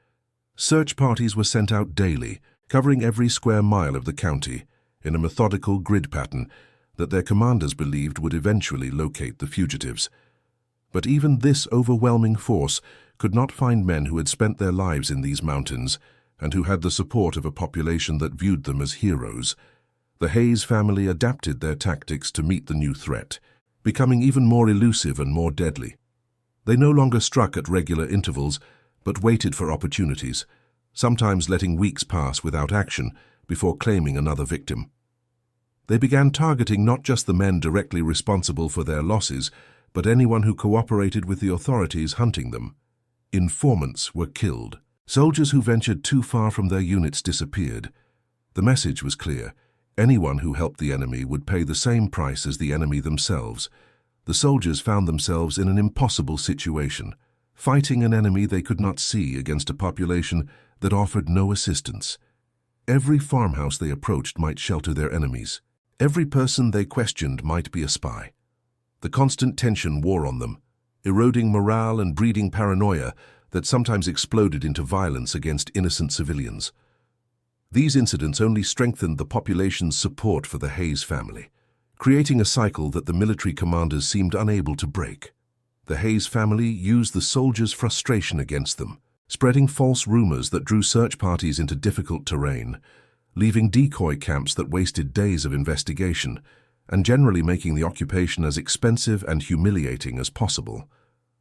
Search parties were sent out daily, covering every square mile of the county, in a methodical grid pattern that their commanders believed would eventually locate the fugitives. But even this overwhelming force could not find men who had spent their lives in these mountains and who had the support of a population that viewed them as heroes. The Hayes family adapted their tactics to meet the new threat, becoming even more elusive and more deadly. They no longer struck at regular intervals, but waited for opportunities, sometimes letting weeks pass without action before claiming another victim. They began targeting not just the men directly responsible for their losses, but anyone who cooperated with the authorities hunting them. Informants were killed. Soldiers who ventured too far from their units disappeared. The message was clear. Anyone who helped the enemy would pay the same price as the enemy themselves. The soldiers found themselves in an impossible situation, fighting an enemy they could not see against a population that offered no assistance. Every farmhouse they approached might shelter their enemies. Every person they questioned might be a spy. The constant tension wore on them, eroding morale and breeding paranoia that sometimes exploded into violence against innocent civilians. These incidents only strengthened the population's support for the Hayes family, creating a cycle that the military commanders seemed unable to break. The Hayes family used the soldiers' frustration against them, spreading false rumors that drew search parties into difficult terrain, leaving decoy camps that wasted days of investigation, and generally making the occupation as expensive and humiliating as possible.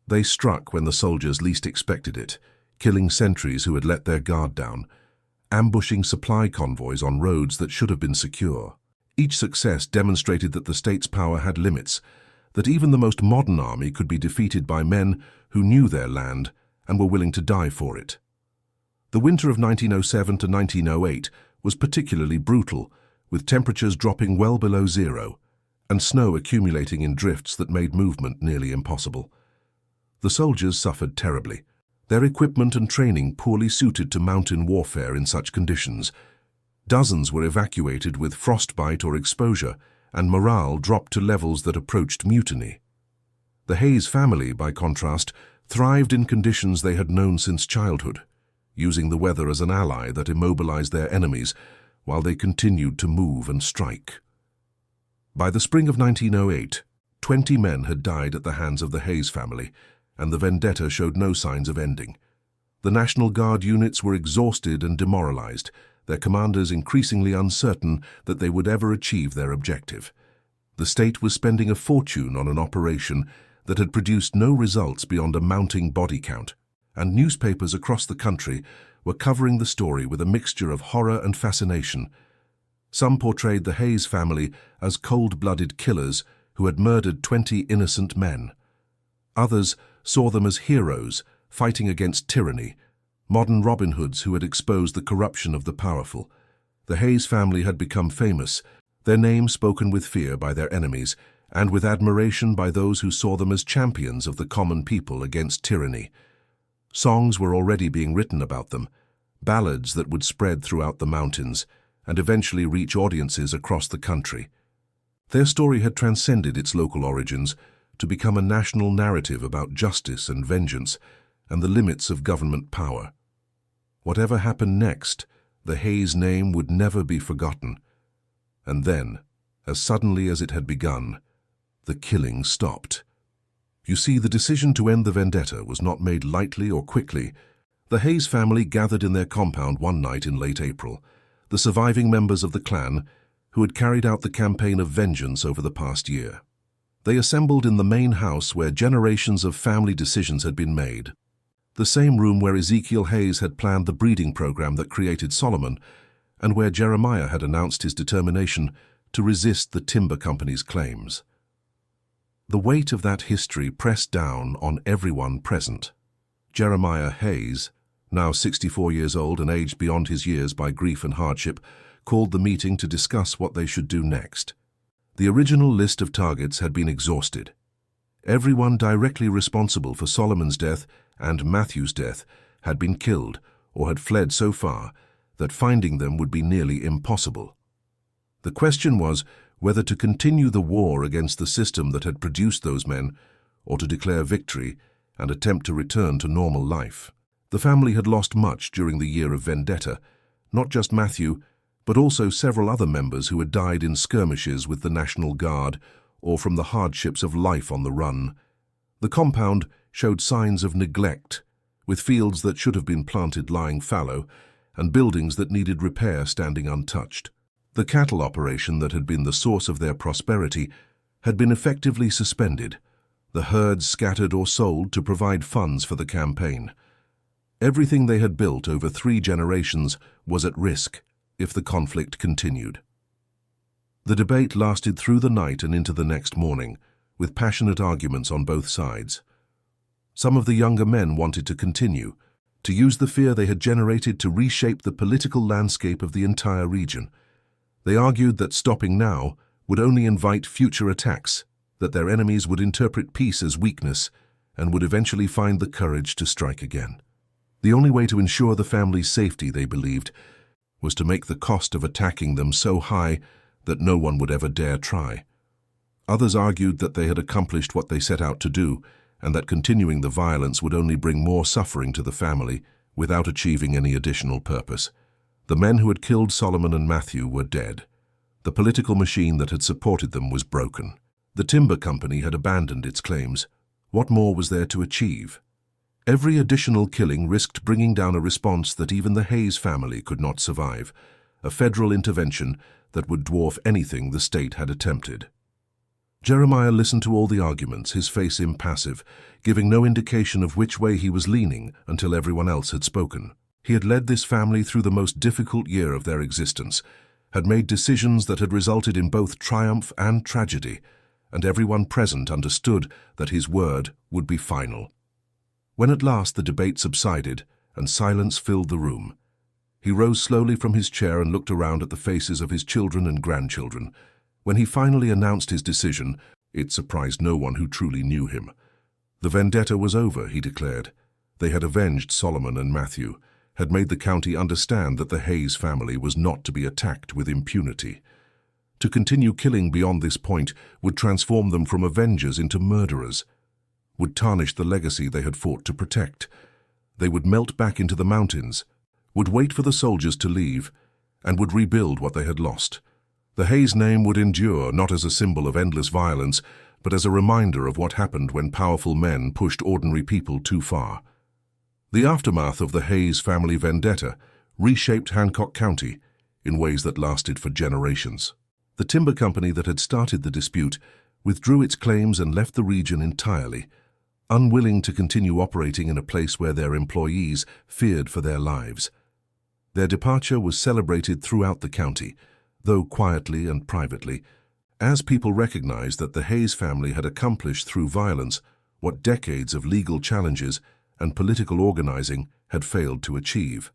They struck when the soldiers least expected it, killing sentries who had let their guard down, ambushing supply convoys on roads that should have been secure. Each success demonstrated that the state's power had limits, that even the most modern army could be defeated by men who knew their land and were willing to die for it. The winter of 1907 to 1908 was particularly brutal, with temperatures dropping well below zero and snow accumulating in drifts that made movement nearly impossible. The soldiers suffered terribly, their equipment and training poorly suited to mountain warfare in such conditions. Dozens were evacuated with frostbite or exposure, and morale dropped to levels that approached mutiny. The Hayes family, by contrast, thrived in conditions they had known since childhood, using the weather as an ally that immobilized their enemies while they continued to move and strike. By the spring of 1908, 20 men had died at the hands of the Hayes family, and the vendetta showed no signs of ending. The National Guard units were exhausted and demoralized, their commanders increasingly uncertain that they would ever achieve their objective. The state was spending a fortune on an operation that had produced no results beyond a mounting body count, and newspapers across the country were covering the story with a mixture of horror and fascination. Some portrayed the Hayes family as cold-blooded killers who had murdered 20 innocent men. Others saw them as heroes fighting against tyranny, modern Robin Hoods who had exposed the corruption of the powerful. The Hayes family had become famous, their name spoken with fear by their enemies and with admiration by those who saw them as champions of the common people against tyranny. Songs were already being written about them, ballads that would spread throughout the mountains and eventually reach audiences across the country. Their story had transcended its local origins to become a national narrative about justice and vengeance and the limits of government power. Whatever happened next, the Hayes name would never be forgotten. And then, as suddenly as it had begun, the killing stopped. You see, the decision to end the vendetta was not made lightly or quickly. The Hayes family gathered in their compound one night in late April, the surviving members of the clan who had carried out the campaign of vengeance over the past year. They assembled in the main house where generations of family decisions had been made, the same room where Ezekiel Hayes had planned the breeding program that created Solomon, and where Jeremiah had announced his determination to resist the timber company's claims. The weight of that history pressed down on everyone present. Jeremiah Hayes, now 64 years old and aged beyond his years by grief and hardship, called the meeting to discuss what they should do next. The original list of targets had been exhausted. Everyone directly responsible for Solomon's death and Matthew's death had been killed or had fled so far that finding them would be nearly impossible. The question was whether to continue the war against the system that had produced those men or to declare victory and attempt to return to normal life. The family had lost much during the year of vendetta, not just Matthew, but also several other members who had died in skirmishes with the National Guard or from the hardships of life on the run. The compound showed signs of neglect, with fields that should have been planted lying fallow and buildings that needed repair standing untouched. The cattle operation that had been the source of their prosperity had been effectively suspended, the herds scattered or sold to provide funds for the campaign. Everything they had built over 3 generations was at risk if the conflict continued. The debate lasted through the night and into the next morning, with passionate arguments on both sides. Some of the younger men wanted to continue, to use the fear they had generated to reshape the political landscape of the entire region. They argued that stopping now would only invite future attacks, that their enemies would interpret peace as weakness and would eventually find the courage to strike again. The only way to ensure the family's safety, they believed, was to make the cost of attacking them so high that no one would ever dare try. Others argued that they had accomplished what they set out to do, and that continuing the violence would only bring more suffering to the family without achieving any additional purpose. The men who had killed Solomon and Matthew were dead. The political machine that had supported them was broken. The timber company had abandoned its claims. What more was there to achieve? Every additional killing risked bringing down a response that even the Hayes family could not survive, a federal intervention that would dwarf anything the state had attempted. Jeremiah listened to all the arguments, his face impassive, giving no indication of which way he was leaning until everyone else had spoken. He had led this family through the most difficult year of their existence, had made decisions that had resulted in both triumph and tragedy, and everyone present understood that his word would be final. When at last the debate subsided and silence filled the room, he rose slowly from his chair and looked around at the faces of his children and grandchildren. When he finally announced his decision, it surprised no one who truly knew him. The vendetta was over, he declared. They had avenged Solomon and Matthew, had made the county understand that the Hayes family was not to be attacked with impunity. To continue killing beyond this point would transform them from avengers into murderers, would tarnish the legacy they had fought to protect. They would melt back into the mountains, would wait for the soldiers to leave, and would rebuild what they had lost. The Hayes name would endure not as a symbol of endless violence, but as a reminder of what happened when powerful men pushed ordinary people too far. The aftermath of the Hayes family vendetta reshaped Hancock County in ways that lasted for generations. The timber company that had started the dispute withdrew its claims and left the region entirely, unwilling to continue operating in a place where their employees feared for their lives. Their departure was celebrated throughout the county, though quietly and privately, as people recognized that the Hayes family had accomplished through violence what decades of legal challenges and political organizing had failed to achieve.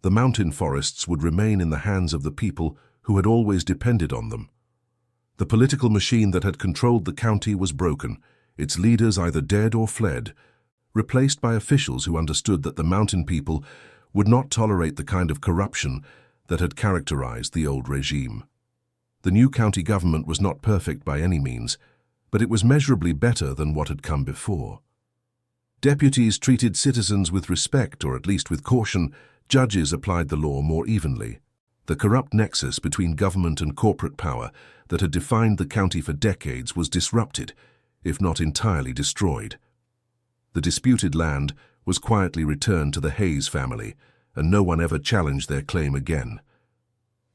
The mountain forests would remain in the hands of the people who had always depended on them. The political machine that had controlled the county was broken, its leaders either dead or fled, replaced by officials who understood that the mountain people would not tolerate the kind of corruption that had characterized the old regime. The new county government was not perfect by any means, but it was measurably better than what had come before. Deputies treated citizens with respect, or at least with caution. Judges applied the law more evenly. The corrupt nexus between government and corporate power that had defined the county for decades was disrupted, if not entirely destroyed. The disputed land was quietly returned to the Hayes family, and no one ever challenged their claim again.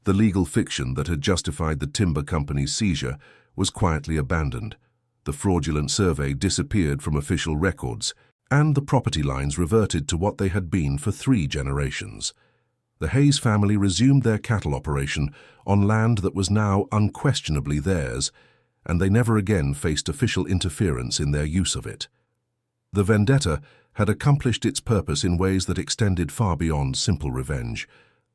The legal fiction that had justified the timber company's seizure was quietly abandoned. The fraudulent survey disappeared from official records, and the property lines reverted to what they had been for 3 generations. The Hayes family resumed their cattle operation on land that was now unquestionably theirs, and they never again faced official interference in their use of it. The vendetta had accomplished its purpose in ways that extended far beyond simple revenge.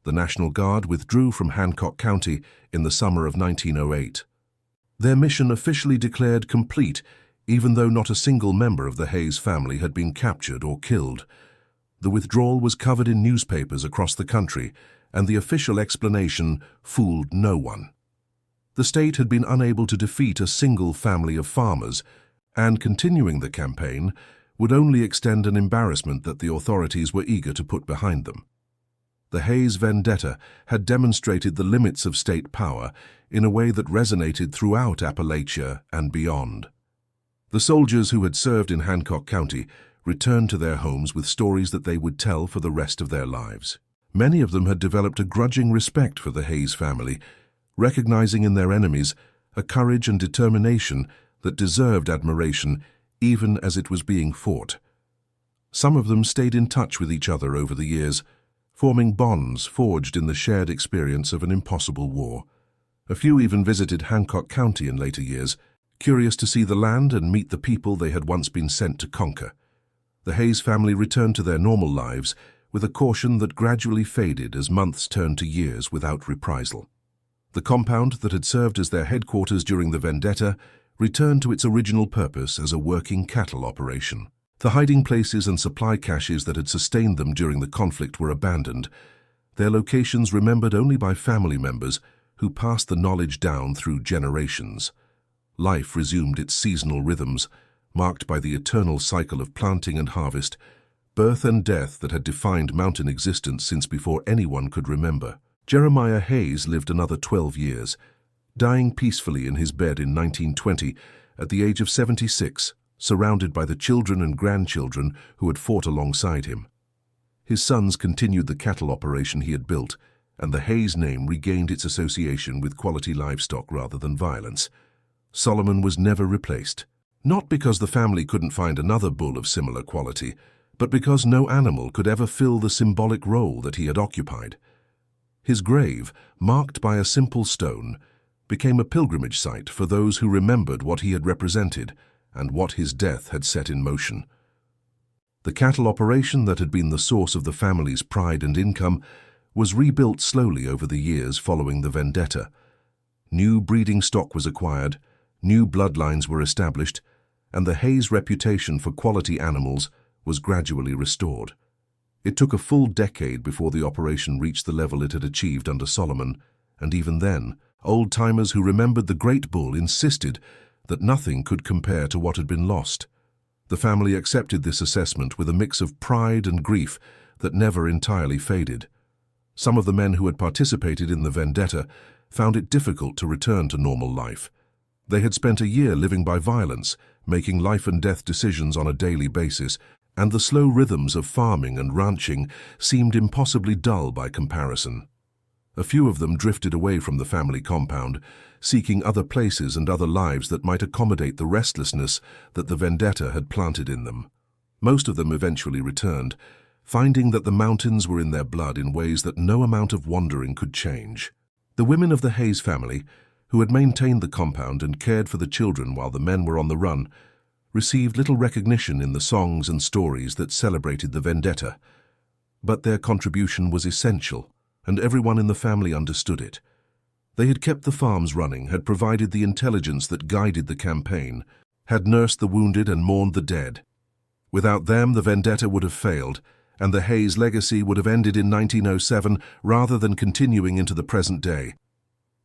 The National Guard withdrew from Hancock County in the summer of 1908. Their mission officially declared complete, even though not a single member of the Hayes family had been captured or killed. The withdrawal was covered in newspapers across the country, and the official explanation fooled no one. The state had been unable to defeat a single family of farmers, and continuing the campaign would only extend an embarrassment that the authorities were eager to put behind them. The Hayes vendetta had demonstrated the limits of state power in a way that resonated throughout Appalachia and beyond. The soldiers who had served in Hancock County returned to their homes with stories that they would tell for the rest of their lives. Many of them had developed a grudging respect for the Hayes family, recognizing in their enemies a courage and determination that deserved admiration even as it was being fought. Some of them stayed in touch with each other over the years, forming bonds forged in the shared experience of an impossible war. A few even visited Hancock County in later years, curious to see the land and meet the people they had once been sent to conquer. The Hayes family returned to their normal lives with a caution that gradually faded as months turned to years without reprisal. The compound that had served as their headquarters during the vendetta returned to its original purpose as a working cattle operation. The hiding places and supply caches that had sustained them during the conflict were abandoned, their locations remembered only by family members who passed the knowledge down through generations. Life resumed its seasonal rhythms, marked by the eternal cycle of planting and harvest, birth and death that had defined mountain existence since before anyone could remember. Jeremiah Hayes lived another 12 years, dying peacefully in his bed in 1920 at the age of 76, surrounded by the children and grandchildren who had fought alongside him. His sons continued the cattle operation he had built, and the Hayes name regained its association with quality livestock rather than violence. Solomon was never replaced, not because the family couldn't find another bull of similar quality, but because no animal could ever fill the symbolic role that he had occupied. His grave, marked by a simple stone, became a pilgrimage site for those who remembered what he had represented and what his death had set in motion. The cattle operation that had been the source of the family's pride and income was rebuilt slowly over the years following the vendetta. New breeding stock was acquired, new bloodlines were established, and the Hayes reputation for quality animals was gradually restored. It took a full decade before the operation reached the level it had achieved under Solomon, and even then, old-timers who remembered the great bull insisted that nothing could compare to what had been lost. The family accepted this assessment with a mix of pride and grief that never entirely faded. Some of the men who had participated in the vendetta found it difficult to return to normal life. They had spent a year living by violence, making life-and-death decisions on a daily basis, and the slow rhythms of farming and ranching seemed impossibly dull by comparison. A few of them drifted away from the family compound, seeking other places and other lives that might accommodate the restlessness that the vendetta had planted in them. Most of them eventually returned, finding that the mountains were in their blood in ways that no amount of wandering could change. The women of the Hayes family, who had maintained the compound and cared for the children while the men were on the run, received little recognition in the songs and stories that celebrated the vendetta. But their contribution was essential, and everyone in the family understood it. They had kept the farms running, had provided the intelligence that guided the campaign, had nursed the wounded and mourned the dead. Without them, the vendetta would have failed, and the Hayes legacy would have ended in 1907 rather than continuing into the present day.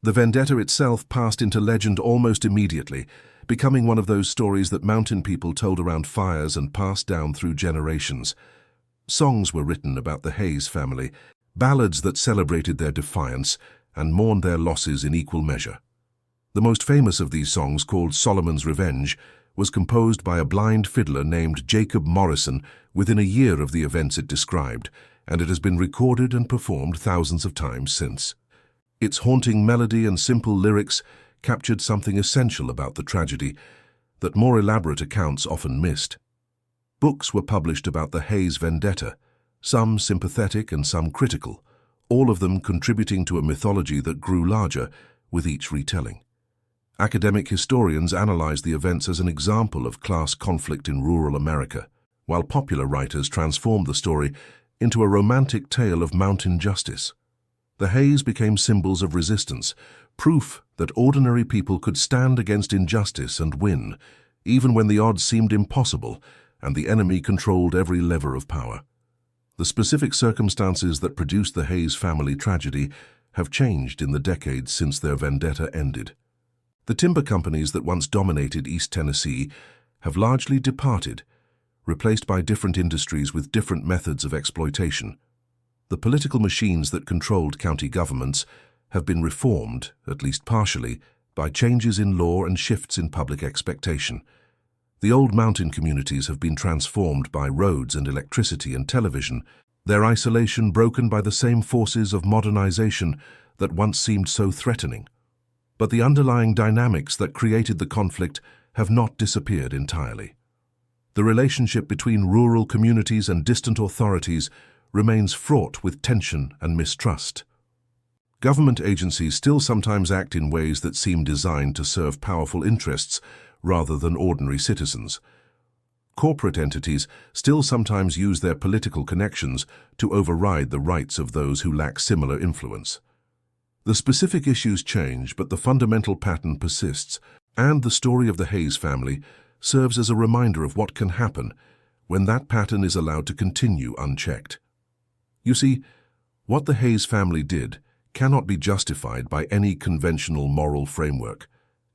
The vendetta itself passed into legend almost immediately, becoming one of those stories that mountain people told around fires and passed down through generations. Songs were written about the Hayes family, ballads that celebrated their defiance and mourned their losses in equal measure. The most famous of these songs, called Solomon's Revenge, was composed by a blind fiddler named Jacob Morrison within a year of the events it described, and it has been recorded and performed thousands of times since. Its haunting melody and simple lyrics captured something essential about the tragedy that more elaborate accounts often missed. Books were published about the Hayes vendetta, some sympathetic and some critical, all of them contributing to a mythology that grew larger with each retelling. Academic historians analyzed the events as an example of class conflict in rural America, while popular writers transformed the story into a romantic tale of mountain justice. The Hayes became symbols of resistance, proof that ordinary people could stand against injustice and win, even when the odds seemed impossible and the enemy controlled every lever of power. The specific circumstances that produced the Hayes family tragedy have changed in the decades since their vendetta ended. The timber companies that once dominated East Tennessee have largely departed, replaced by different industries with different methods of exploitation. The political machines that controlled county governments have been reformed, at least partially, by changes in law and shifts in public expectation. The old mountain communities have been transformed by roads and electricity and television, their isolation broken by the same forces of modernization that once seemed so threatening. But the underlying dynamics that created the conflict have not disappeared entirely. The relationship between rural communities and distant authorities remains fraught with tension and mistrust. Government agencies still sometimes act in ways that seem designed to serve powerful interests rather than ordinary citizens. Corporate entities still sometimes use their political connections to override the rights of those who lack similar influence. The specific issues change, but the fundamental pattern persists, and the story of the Hayes family serves as a reminder of what can happen when that pattern is allowed to continue unchecked. You see, what the Hayes family did cannot be justified by any conventional moral framework,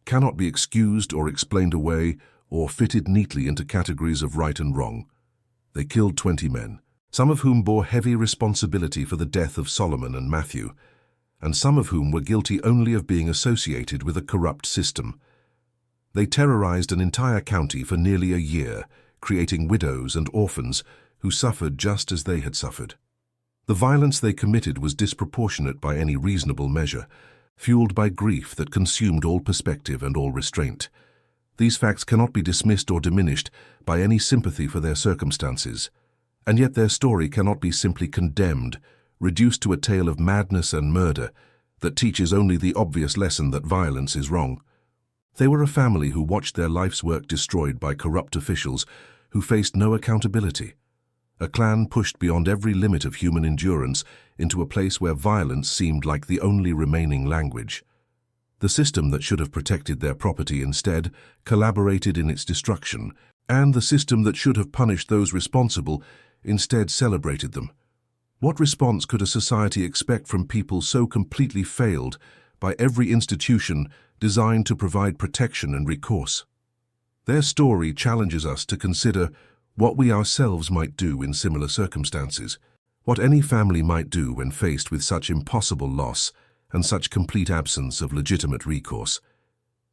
cannot be excused or explained away or fitted neatly into categories of right and wrong. They killed 20 men, some of whom bore heavy responsibility for the death of Solomon and Matthew, and some of whom were guilty only of being associated with a corrupt system. They terrorized an entire county for nearly a year, creating widows and orphans who suffered just as they had suffered. The violence they committed was disproportionate by any reasonable measure, fueled by grief that consumed all perspective and all restraint. These facts cannot be dismissed or diminished by any sympathy for their circumstances, and yet their story cannot be simply condemned, reduced to a tale of madness and murder that teaches only the obvious lesson that violence is wrong. They were a family who watched their life's work destroyed by corrupt officials who faced no accountability. A clan pushed beyond every limit of human endurance into a place where violence seemed like the only remaining language. The system that should have protected their property instead collaborated in its destruction, and the system that should have punished those responsible instead celebrated them. What response could a society expect from people so completely failed by every institution designed to provide protection and recourse? Their story challenges us to consider what we ourselves might do in similar circumstances, what any family might do when faced with such impossible loss and such complete absence of legitimate recourse.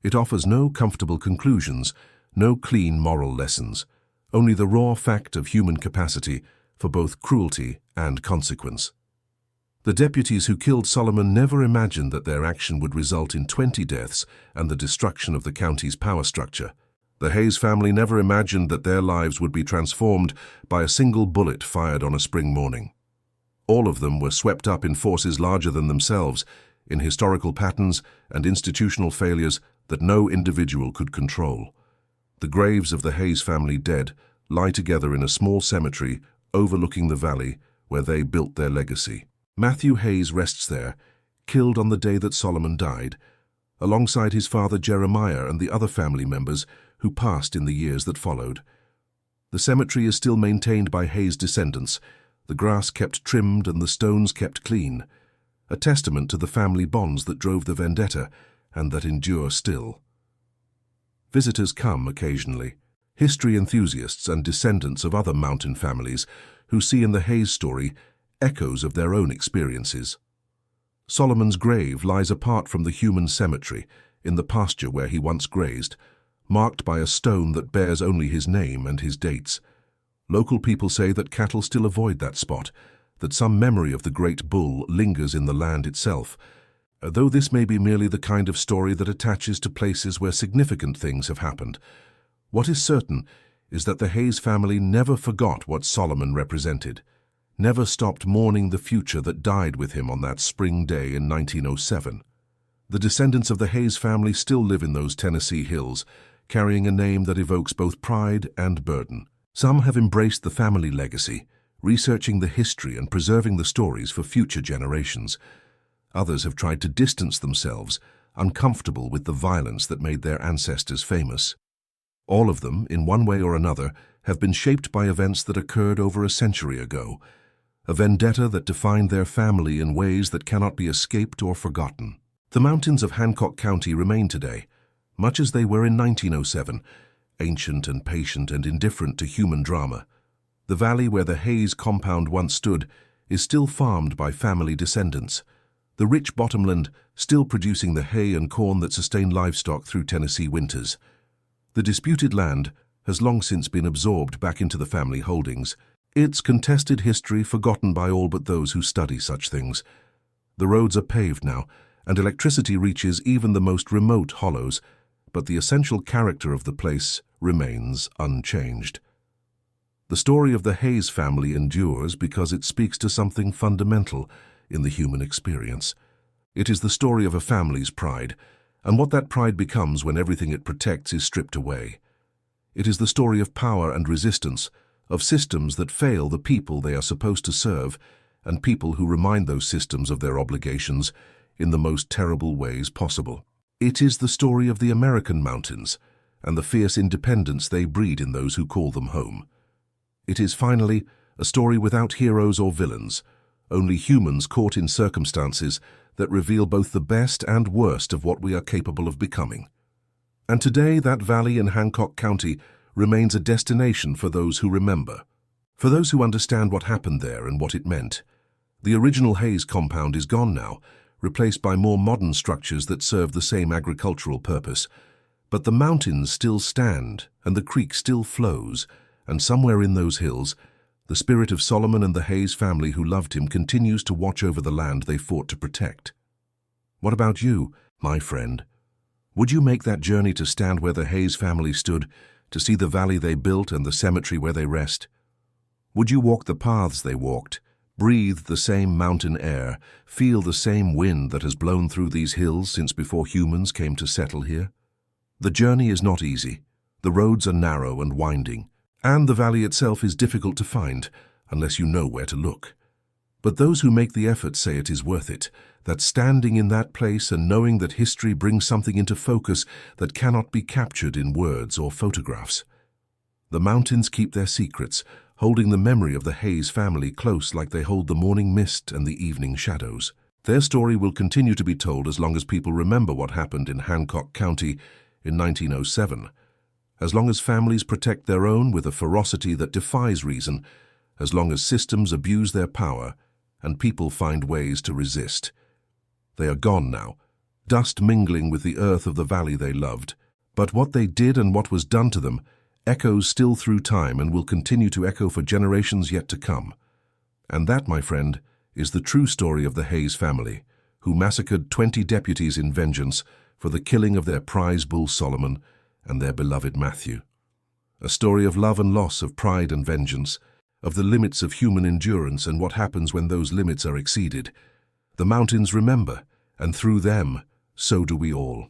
It offers no comfortable conclusions, no clean moral lessons, only the raw fact of human capacity for both cruelty and consequence. The deputies who killed Solomon never imagined that their action would result in 20 deaths and the destruction of the county's power structure. The Hayes family never imagined that their lives would be transformed by a single bullet fired on a spring morning. All of them were swept up in forces larger than themselves, in historical patterns and institutional failures that no individual could control. The graves of the Hayes family dead lie together in a small cemetery overlooking the valley where they built their legacy. Matthew Hayes rests there, killed on the day that Solomon died, alongside his father Jeremiah and the other family members who passed in the years that followed. The cemetery is still maintained by Hayes' descendants, the grass kept trimmed and the stones kept clean, a testament to the family bonds that drove the vendetta and that endure still. Visitors come occasionally, history enthusiasts and descendants of other mountain families who see in the Hayes story echoes of their own experiences. Solomon's grave lies apart from the human cemetery in the pasture where he once grazed, marked by a stone that bears only his name and his dates. Local people say that cattle still avoid that spot, that some memory of the great bull lingers in the land itself, though this may be merely the kind of story that attaches to places where significant things have happened. What is certain is that the Hayes family never forgot what Solomon represented, never stopped mourning the future that died with him on that spring day in 1907. The descendants of the Hayes family still live in those Tennessee hills, carrying a name that evokes both pride and burden. Some have embraced the family legacy, researching the history and preserving the stories for future generations. Others have tried to distance themselves, uncomfortable with the violence that made their ancestors famous. All of them, in one way or another, have been shaped by events that occurred over a century ago, a vendetta that defined their family in ways that cannot be escaped or forgotten. The mountains of Hancock County remain today, much as they were in 1907, ancient and patient and indifferent to human drama. The valley where the Hayes compound once stood is still farmed by family descendants, the rich bottomland still producing the hay and corn that sustain livestock through Tennessee winters. The disputed land has long since been absorbed back into the family holdings, its contested history forgotten by all but those who study such things. The roads are paved now, and electricity reaches even the most remote hollows, but the essential character of the place remains unchanged. The story of the Hayes family endures because it speaks to something fundamental in the human experience. It is the story of a family's pride, and what that pride becomes when everything it protects is stripped away. It is the story of power and resistance, of systems that fail the people they are supposed to serve, and people who remind those systems of their obligations in the most terrible ways possible. It is the story of the American mountains, and the fierce independence they breed in those who call them home. It is, finally, a story without heroes or villains, only humans caught in circumstances that reveal both the best and worst of what we are capable of becoming. And today that valley in Hancock County remains a destination for those who remember, for those who understand what happened there and what it meant. The original Hayes compound is gone now, replaced by more modern structures that serve the same agricultural purpose. But the mountains still stand, and the creek still flows, and somewhere in those hills, the spirit of Solomon and the Hayes family who loved him continues to watch over the land they fought to protect. What about you, my friend? Would you make that journey to stand where the Hayes family stood, to see the valley they built and the cemetery where they rest? Would you walk the paths they walked, breathe the same mountain air, feel the same wind that has blown through these hills since before humans came to settle here? The journey is not easy. The roads are narrow and winding, and the valley itself is difficult to find unless you know where to look. But those who make the effort say it is worth it, that standing in that place and knowing that history brings something into focus that cannot be captured in words or photographs. The mountains keep their secrets, holding the memory of the Hayes family close like they hold the morning mist and the evening shadows. Their story will continue to be told as long as people remember what happened in Hancock County in 1907. As long as families protect their own with a ferocity that defies reason, as long as systems abuse their power and people find ways to resist. They are gone now, dust mingling with the earth of the valley they loved. But what they did and what was done to them echoes still through time and will continue to echo for generations yet to come. And that, my friend, is the true story of the Hayes family, who massacred 20 deputies in vengeance for the killing of their prize bull Solomon and their beloved Matthew. A story of love and loss, of pride and vengeance, of the limits of human endurance and what happens when those limits are exceeded. The mountains remember, and through them, so do we all.